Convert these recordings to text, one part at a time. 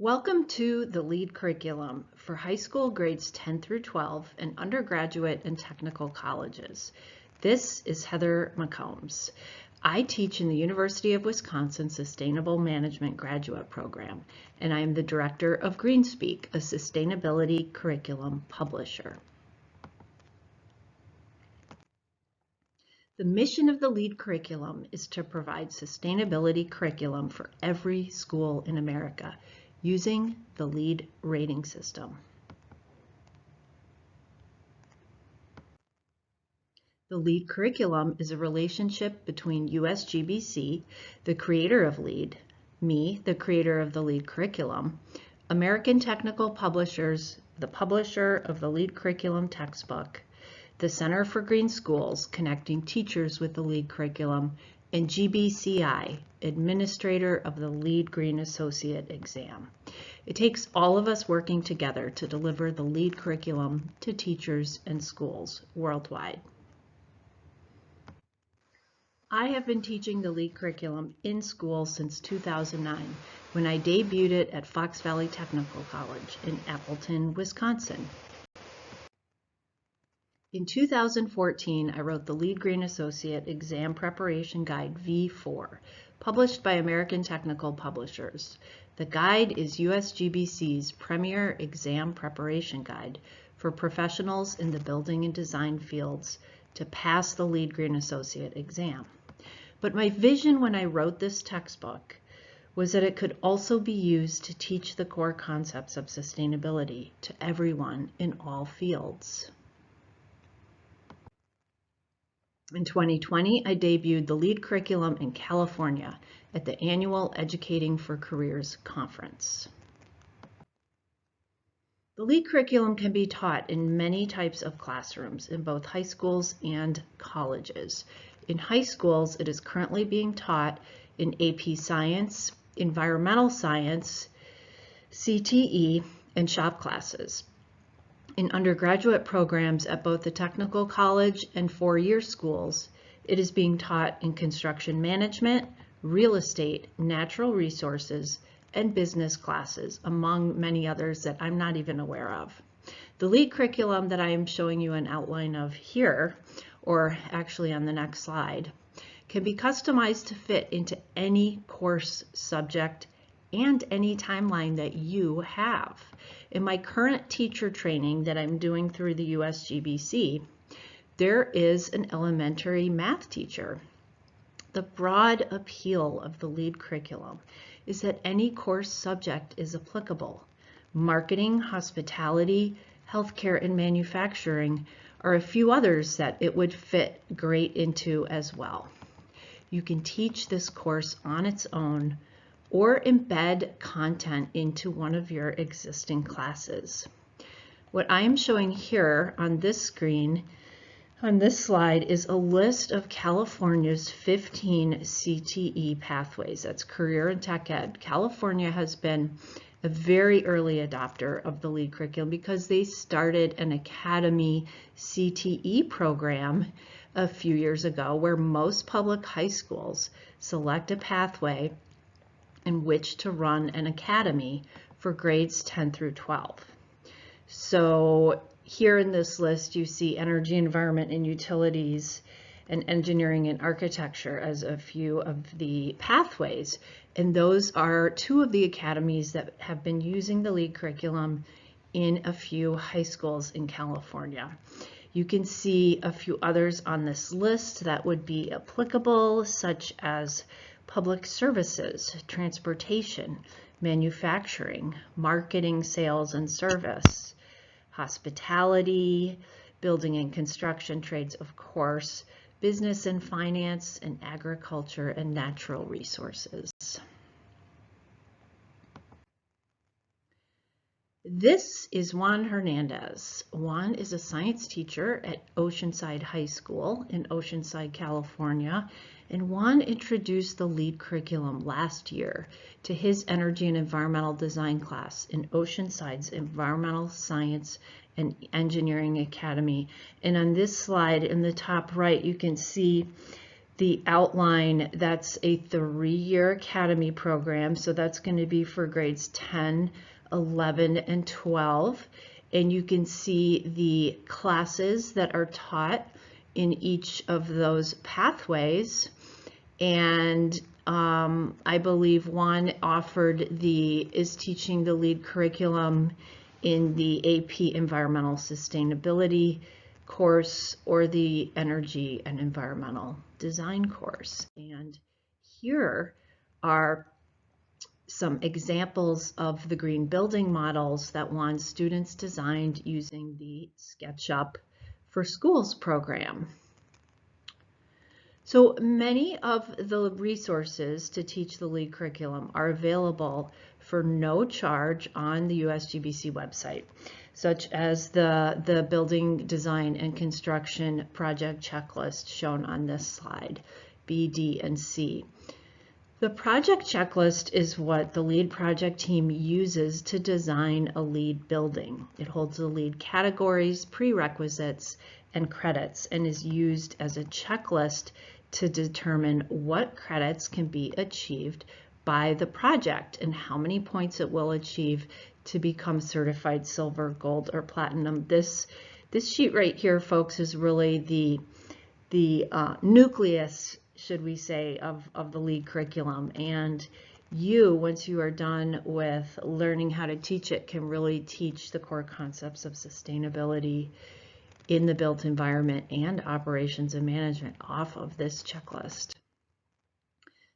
Welcome to the LEED curriculum for high school grades 10 through 12 and undergraduate and technical colleges. This is Heather McCombs. I teach in the University of Wisconsin Sustainable Management Graduate Program, and I am the director of GreenSpeak, a sustainability curriculum publisher. The mission of the LEED curriculum is to provide sustainability curriculum for every school in America using the LEED rating system. The LEED curriculum is a relationship between USGBC, the creator of LEED, me, the creator of the LEED curriculum, American Technical Publishers, the publisher of the LEED curriculum textbook, the Center for Green Schools, connecting teachers with the LEED curriculum, and GBCI, administrator of the LEED Green Associate exam. It takes all of us working together to deliver the LEED curriculum to teachers and schools worldwide. I have been teaching the LEED curriculum in school since 2009, when I debuted it at Fox Valley Technical College in Appleton, Wisconsin. In 2014, I wrote the LEED Green Associate Exam Preparation Guide V4, published by American Technical Publishers. The guide is USGBC's premier exam preparation guide for professionals in the building and design fields to pass the LEED Green Associate exam. But my vision when I wrote this textbook was that it could also be used to teach the core concepts of sustainability to everyone in all fields. In 2020, I debuted the LEED curriculum in California at the annual Educating for Careers conference. The LEED curriculum can be taught in many types of classrooms in both high schools and colleges. In high schools, it is currently being taught in AP Science, Environmental Science, CTE, and shop classes. In undergraduate programs at both the technical college and four-year schools, it is being taught in construction management, real estate, natural resources, and business classes, among many others that I'm not even aware of. The LEED curriculum that I am showing you an outline of here, or actually on the next slide, can be customized to fit into any course subject and any timeline that you have. In my current teacher training that I'm doing through the USGBC, there is an elementary math teacher. The broad appeal of the LEED curriculum is that any course subject is applicable. Marketing, hospitality, healthcare, and manufacturing are a few others that it would fit great into as well. You can teach this course on its own or embed content into one of your existing classes. What I am showing here on this screen, on this slide, is a list of California's 15 CTE pathways. That's Career and Tech Ed. California has been a very early adopter of the LEED curriculum because they started an Academy CTE program a few years ago where most public high schools select a pathway in which to run an academy for grades 10 through 12. So here in this list, you see energy, environment, and utilities, and engineering and architecture as a few of the pathways. And those are two of the academies that have been using the LEED curriculum in a few high schools in California. You can see a few others on this list that would be applicable, such as public services, transportation, manufacturing, marketing, sales and service, hospitality, building and construction trades, of course, business and finance, and agriculture and natural resources. This is Juan Hernandez. Juan is a science teacher at Oceanside High School in Oceanside, California, and Juan introduced the LEED curriculum last year to his energy and environmental design class in Oceanside's Environmental Science and Engineering Academy. And on this slide in the top right, you can see The outline, that's a 3-year academy program, so that's going to be for grades 10, 11, and 12. And you can see the classes that are taught in each of those pathways. And I believe one is teaching the LEED curriculum in the AP Environmental Sustainability course or the Energy and Environmental Design course. And here are some examples of the green building models that one students designed using the SketchUp for Schools program. So many of the resources to teach the LEED curriculum are available for no charge on the USGBC website, such as the building design and construction project checklist shown on this slide, B, D, and C. The project checklist is what the LEED project team uses to design a LEED building. It holds the LEED categories, prerequisites, and credits, and is used as a checklist to determine what credits can be achieved by the project and how many points it will achieve to become certified silver, gold, or platinum. This sheet right here, folks, is really the nucleus, should we say, of the LEED curriculum. And once you are done with learning how to teach it, can really teach the core concepts of sustainability in the built environment and operations and management off of this checklist.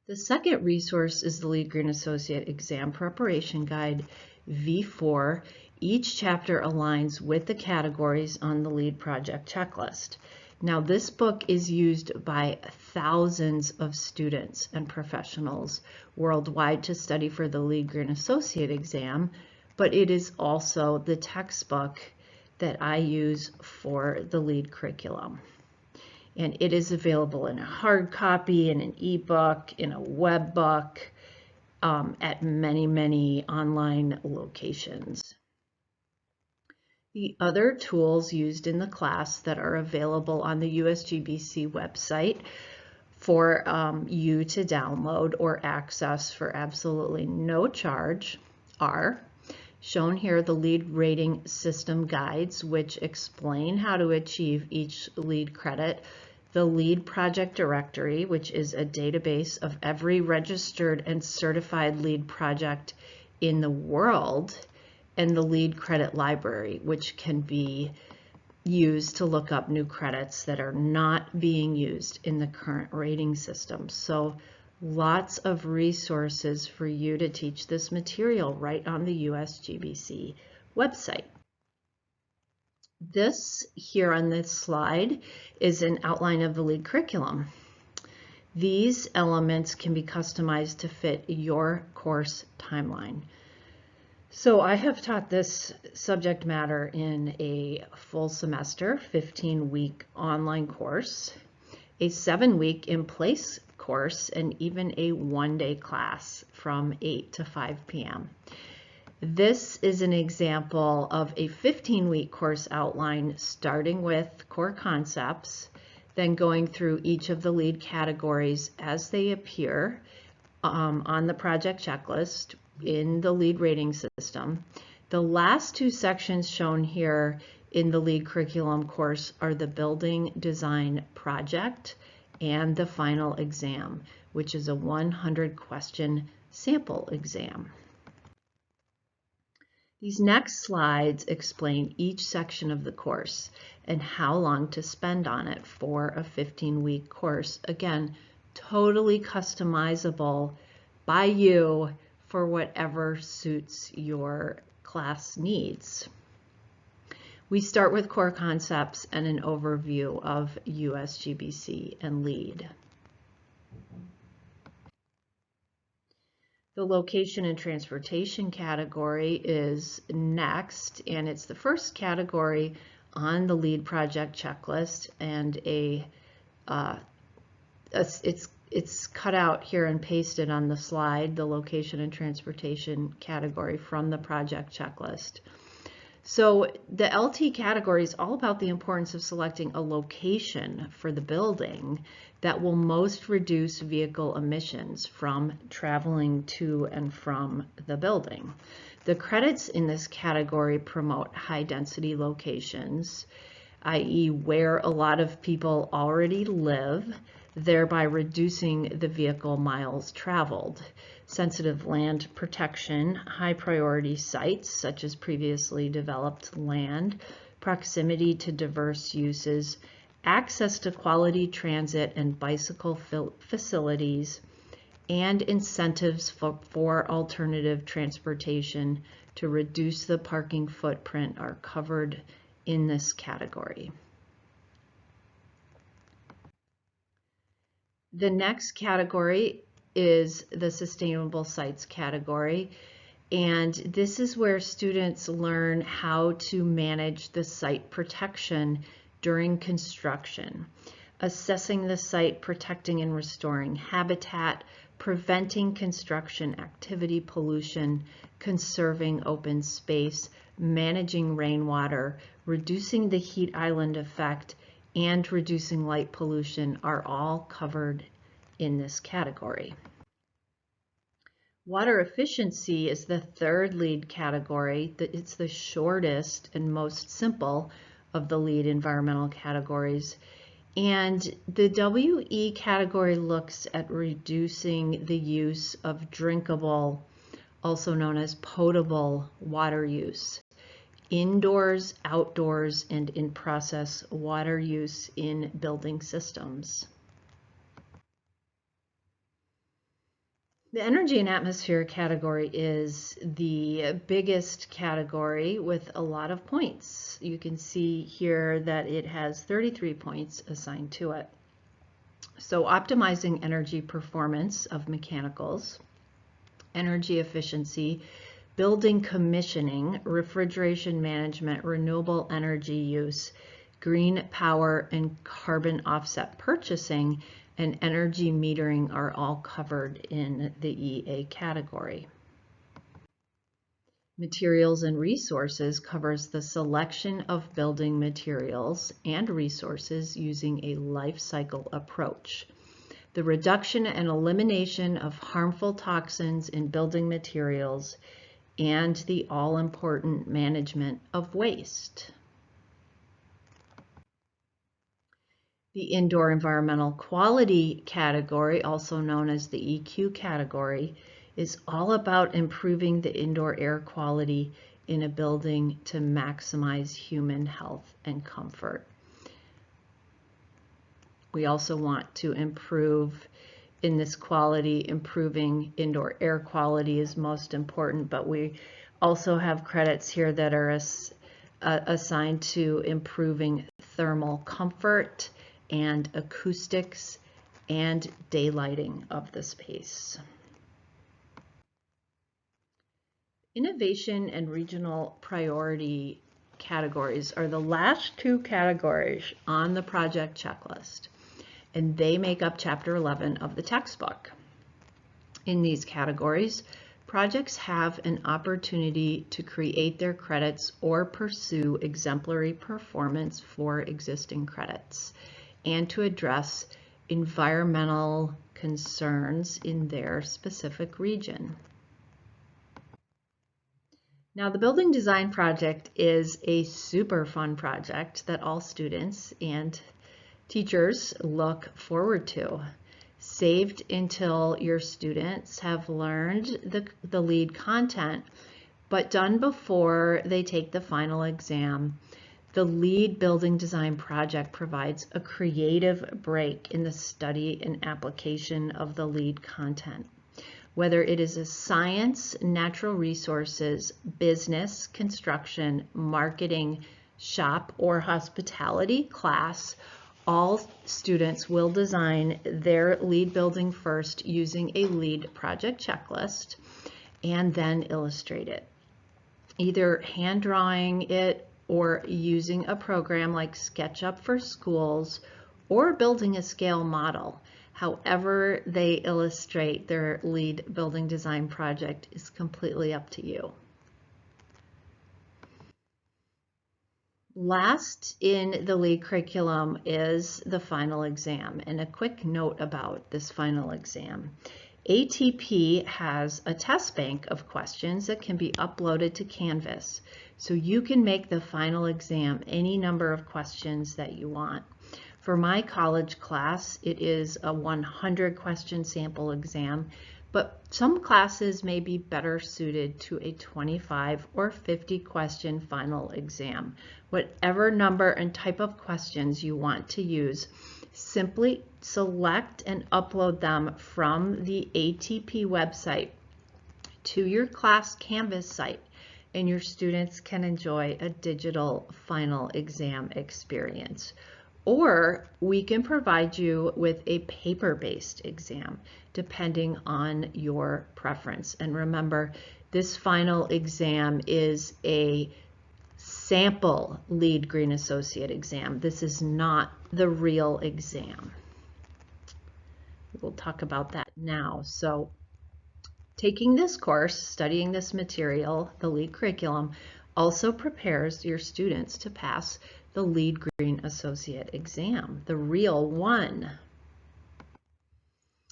The second resource is the LEED Green Associate Exam Preparation Guide, V4. Each chapter aligns with the categories on the LEED project checklist. Now, this book is used by thousands of students and professionals worldwide to study for the LEED Green Associate exam, but it is also the textbook that I use for the LEED curriculum. And it is available in a hard copy, in an ebook, in a web book, at many, many online locations. The other tools used in the class that are available on the USGBC website for you to download or access for absolutely no charge are shown here: the LEED rating system guides, which explain how to achieve each LEED credit, the LEED project directory, which is a database of every registered and certified LEED project in the world, and the LEED credit library, which can be used to look up new credits that are not being used in the current rating system. So lots of resources for you to teach this material right on the USGBC website. This here on this slide is an outline of the LEED curriculum. These elements can be customized to fit your course timeline. So I have taught this subject matter in a full semester, 15-week online course, a 7-week in-place course, and even a 1-day class from 8 to 5 p.m. This is an example of a 15-week course outline, starting with core concepts, then going through each of the LEED categories as they appear on the project checklist in the LEED rating system. The last two sections shown here in the LEED curriculum course are the building design project and the final exam, which is a 100-question sample exam. These next slides explain each section of the course and how long to spend on it for a 15-week course. Again, totally customizable by you for whatever suits your class needs. We start with core concepts and an overview of USGBC and LEED. The location and transportation category is next, and it's the first category on the LEED project checklist, and it's cut out here and pasted on the slide, the location and transportation category from the project checklist. So the LT category is all about the importance of selecting a location for the building that will most reduce vehicle emissions from traveling to and from the building. The credits in this category promote high density locations, i.e. where a lot of people already live, thereby reducing the vehicle miles traveled. Sensitive land protection, high priority sites such as previously developed land, proximity to diverse uses, access to quality transit and bicycle facilities, and incentives for alternative transportation to reduce the parking footprint are covered in this category. The next category is the sustainable sites category, and this is where students learn how to manage the site protection during construction, assessing the site, protecting and restoring habitat, preventing construction activity pollution, conserving open space, managing rainwater, reducing the heat island effect, and reducing light pollution are all covered in this category. Water efficiency is the third LEED category. It's the shortest and most simple of the LEED environmental categories. And the WE category looks at reducing the use of drinkable, also known as potable water use, indoors, outdoors, and in-process water use in building systems. The energy and atmosphere category is the biggest category with a lot of points. You can see here that it has 33 points assigned to it. So optimizing energy performance of mechanicals, energy efficiency, building commissioning, refrigeration management, renewable energy use, green power and carbon offset purchasing, and energy metering are all covered in the EA category. Materials and resources covers the selection of building materials and resources using a life cycle approach, the reduction and elimination of harmful toxins in building materials, and the all-important management of waste. The indoor environmental quality category, also known as the EQ category, is all about improving the indoor air quality in a building to maximize human health and comfort. We also want to improve in this quality. Improving indoor air quality is most important, but we also have credits here that are assigned to improving thermal comfort and acoustics and daylighting of the space. Innovation and regional priority categories are the last two categories on the project checklist, and they make up Chapter 11 of the textbook. In these categories, projects have an opportunity to create their credits or pursue exemplary performance for existing credits, and to address environmental concerns in their specific region. Now, the building design project is a super fun project that all students and teachers look forward to. Saved until your students have learned the LEED content, but done before they take the final exam. The LEED building design project provides a creative break in the study and application of the LEED content. Whether it is a science, natural resources, business, construction, marketing, shop, or hospitality class, all students will design their LEED building first using a LEED project checklist and then illustrate it, either hand drawing it or using a program like SketchUp for schools, or building a scale model. However they illustrate their LEED building design project is completely up to you. Last in the LEED curriculum is the final exam, and a quick note about this final exam. ATP has a test bank of questions that can be uploaded to Canvas, so you can make the final exam any number of questions that you want. For my college class, it is a 100 question sample exam, but some classes may be better suited to a 25 or 50 question final exam. Whatever number and type of questions you want to use, simply select and upload them from the ATP website to your class Canvas site, and your students can enjoy a digital final exam experience. Or we can provide you with a paper-based exam, depending on your preference. And remember, this final exam is a sample LEED Green Associate exam. This is not the real exam. We'll talk about that now. So taking this course, studying this material, the LEED curriculum, also prepares your students to pass the LEED Green Associate exam, the real one.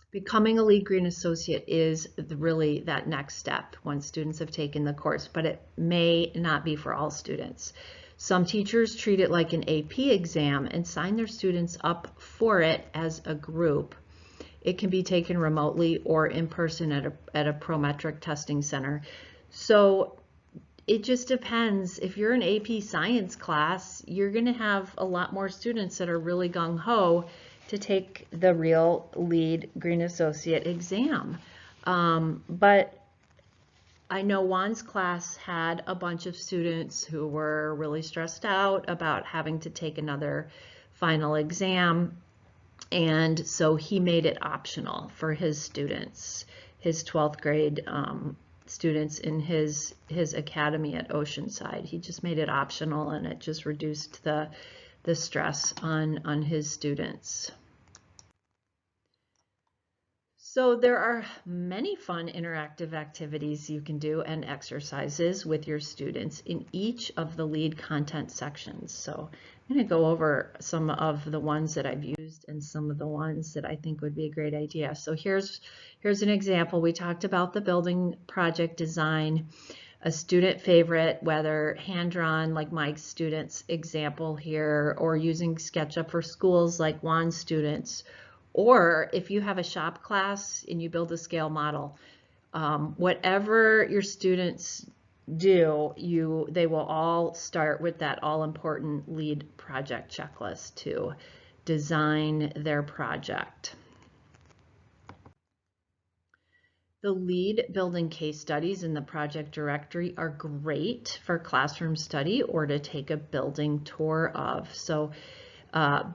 Becoming a LEED Green Associate is really that next step once students have taken the course, but it may not be for all students. Some teachers treat it like an AP exam and sign their students up for it as a group. It can be taken remotely or in person at a Prometric testing center. So it just depends. If you're an AP science class, you're going to have a lot more students that are really gung-ho to take the real LEED Green Associate exam. But I know Juan's class had a bunch of students who were really stressed out about having to take another final exam, and so he made it optional for his students, his 12th grade students in his academy at Oceanside. He just made it optional, and it just reduced the stress on his students. So there are many fun interactive activities you can do and exercises with your students in each of the LEED content sections. So I'm going to go over some of the ones that I've used and some of the ones that I think would be a great idea. So here's an example. We talked about the building project design, a student favorite, whether hand-drawn like my students' example here, or using SketchUp for schools like Juan's students, or if you have a shop class and you build a scale model, whatever your students do, they will all start with that all-important LEED project checklist to design their project. The LEED building case studies in the project directory are great for classroom study or to take a building tour of. So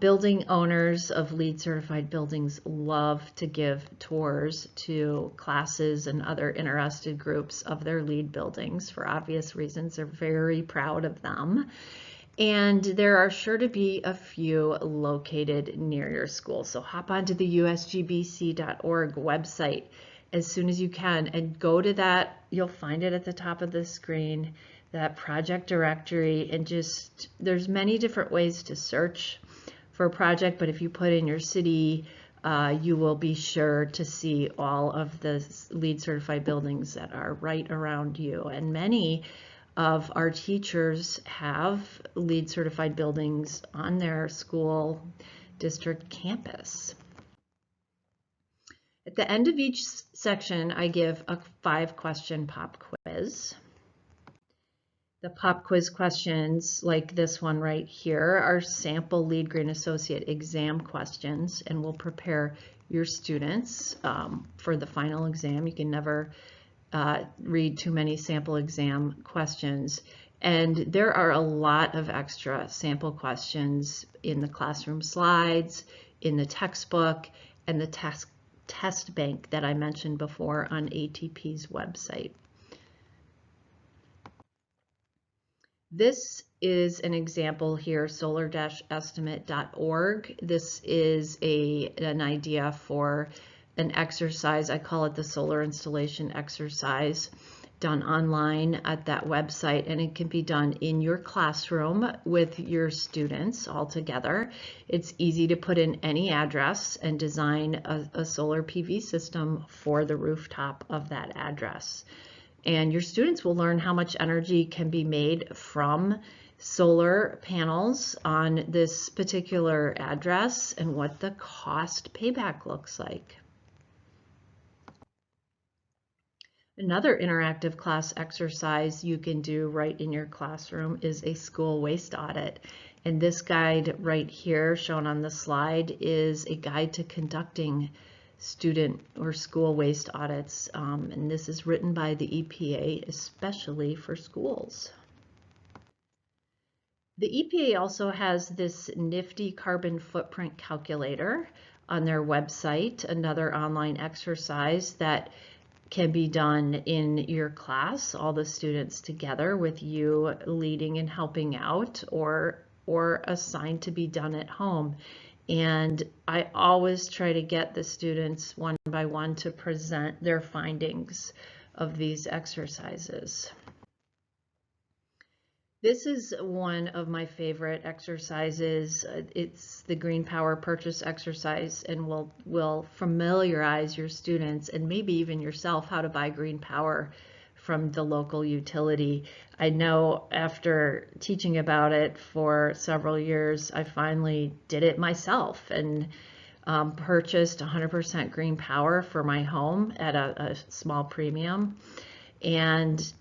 building owners of LEED certified buildings love to give tours to classes and other interested groups of their LEED buildings for obvious reasons. They're very proud of them. And there are sure to be a few located near your school. So hop onto the usgbc.org website as soon as you can and go to that. You'll find it at the top of the screen, that project directory, and just there's many different ways to search for a project, but if you put in your city, you will be sure to see all of the LEED certified buildings that are right around you. And many of our teachers have LEED certified buildings on their school district campus. At the end of each section, I give a 5-question pop quiz. The pop quiz questions, like this one right here, are sample LEED Green Associate exam questions, and will prepare your students for the final exam. You can never read too many sample exam questions. And there are a lot of extra sample questions in the classroom slides, in the textbook, and the test bank that I mentioned before on ATP's website. This is an example here, solar-estimate.org. This is an idea for an exercise. I call it the solar installation exercise. done online at that website, and it can be done in your classroom with your students all together. It's easy to put in any address and design a solar PV system for the rooftop of that address. And your students will learn how much energy can be made from solar panels on this particular address and what the cost payback looks like. Another interactive class exercise you can do right in your classroom is a school waste audit. And this guide right here shown on the slide is a guide to conducting student or school waste audits. And this is written by the EPA, especially for schools. The EPA also has this nifty carbon footprint calculator on their website, another online exercise that can be done in your class, all the students together with you leading and helping out, or assigned to be done at home. And I always try to get the students one by one to present their findings of these exercises. This is one of my favorite exercises. It's the green power purchase exercise, and will familiarize your students and maybe even yourself how to buy green power from the local utility. I know after teaching about it for several years, I finally did it myself and purchased 100% green power for my home at a small premium. And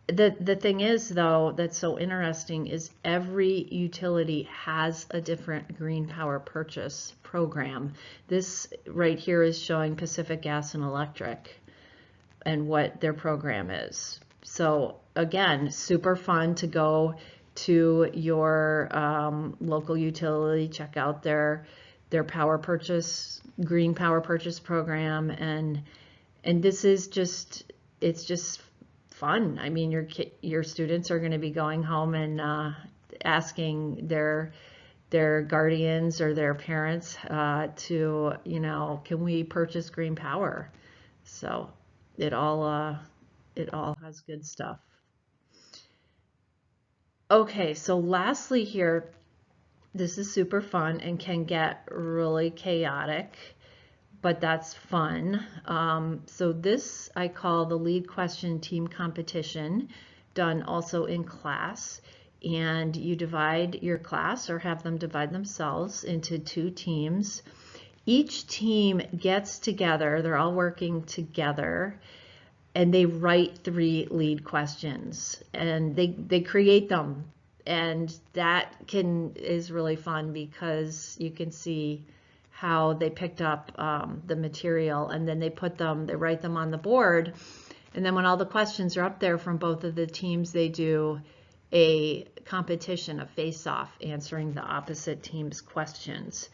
the thing is, though, that's so interesting is every utility has a different green power purchase program. This right here is showing Pacific Gas and Electric and what their program is. So again, super fun to go to your local utility, check out their power purchase, green power purchase program, and this is just, it's just fun. I mean, your students are going to be going home and asking their guardians or their parents to, you know, can we purchase green power? So it all has good stuff. Okay, so lastly here, this is super fun and can get really chaotic, but that's fun. So this I call the LEED question team competition, done also in class. And you divide your class or have them divide themselves into 2 teams. Each team gets together, they're all working together, and they write 3 LEED questions, and they create them. And that is really fun because you can see how they picked up the material, and then they write them on the board. And then when all the questions are up there from both of the teams, they do a competition, a face-off, answering the opposite team's questions.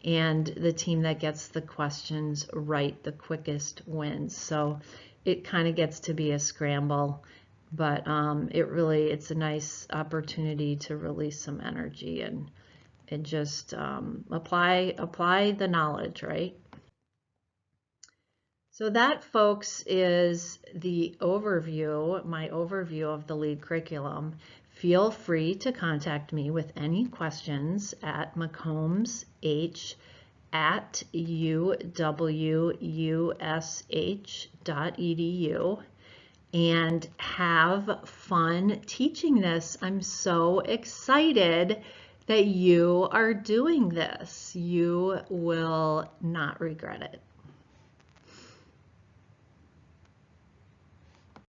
And the team that gets the questions right the quickest wins. So it kind of gets to be a scramble, but it's a nice opportunity to release some energy and just apply the knowledge, right? So that, folks, is the overview, my overview of the LEED curriculum. Feel free to contact me with any questions at mccombs@uwush.edu, and have fun teaching this. I'm so excited that you are doing this. You will not regret it.